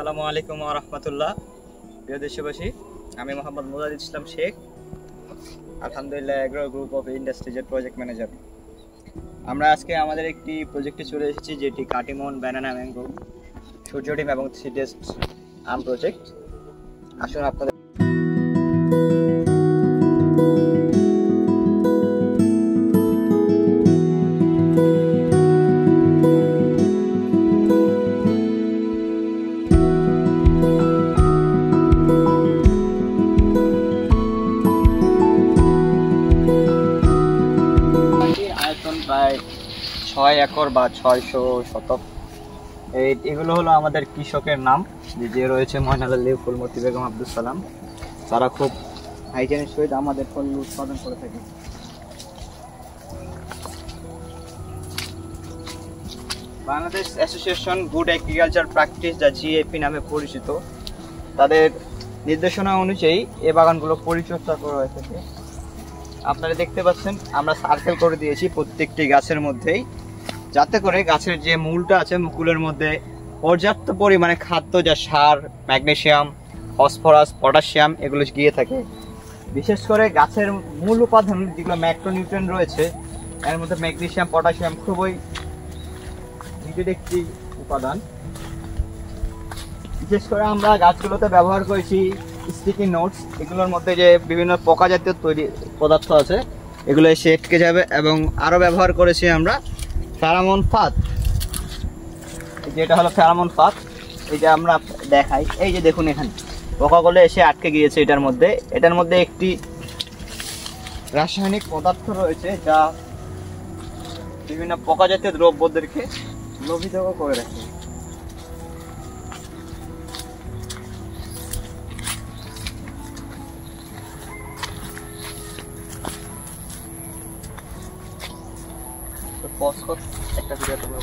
আসসালামু আলাইকুম ওয়া রাহমাতুল্লাহ। প্রিয় দেশবাসী, আমি মোহাম্মদ মুজাহিদ Islam Sheikh, Alhamdulillah agro group of ইন্ডাস্ট্রিজের প্রজেক্ট ম্যানেজার। আমরা আজকে আমাদের একটি প্রজেক্টে চলে এসেছি, যেটি কাটিমন ব্যানানা ম্যাঙ্গো সূর্য ডিম এবং সিডেস্ট আম প্রজেক্ট। আসুন আপনাদের আয়তন প্রায় 6 একর বা 600 শতক। এগুলো হলো আমাদের কৃষকের নাম, যে রয়েছে ময়নাল আলী, ফুলমতি বেগম, আব্দুল সালাম। তারা খুব হাইজেনের সহিত আমাদের ফল উৎপাদন করে থাকে। Bangladesh association good agriculture practice, যা জিএপি নামে পরিচিত, তাদের নির্দেশনা অনুযায়ী এই বাগানগুলো পরিচর্যা করা হয়ে থাকে। আপনারা দেখতে পাচ্ছেন আমরা সার্কেল করে দিয়েছি প্রত্যেকটি গাছের মধ্যেই, যাতে করে গাছের যে মূলটা আছে মুকুলের মধ্যে পর্যাপ্ত পরিমাণে খাদ্য, যা সার, ম্যাগনেসিয়াম, ফসফরাস, পটাশিয়াম, এগুলো গিয়ে থাকে। বিশেষ করে গাছের মূল উপাদান যেগুলো ম্যাক্রোনিউট্রিয়েন্ট রয়েছে, এর মধ্যে ম্যাগনেসিয়াম, পটাশিয়াম খুবই নিবিড় একটি উপাদান। বিশেষ করে আমরা গাছগুলোতে ব্যবহার করেছি স্টিকি নোটস। এগুলোর মধ্যে যে বিভিন্ন পোকা জাতীয় তৈরি পদার্থ আছে, এগুলো এসে আটকে যাবে। এবং আরও ব্যবহার করেছি আমরা ফেরামন ফাঁদ, যেটা হলো ফেরামন ফাঁদ। এই যে আমরা দেখাই, এই যে দেখুন এখানে পোকাগুলো এসে আটকে গিয়েছে এটার মধ্যে একটি রাসায়নিক পদার্থ রয়েছে, যা বিভিন্ন পোকা জাতীয় দ্রব্যদেরকে লোভিত করে রাখে। একটা ভিডিও তোমরা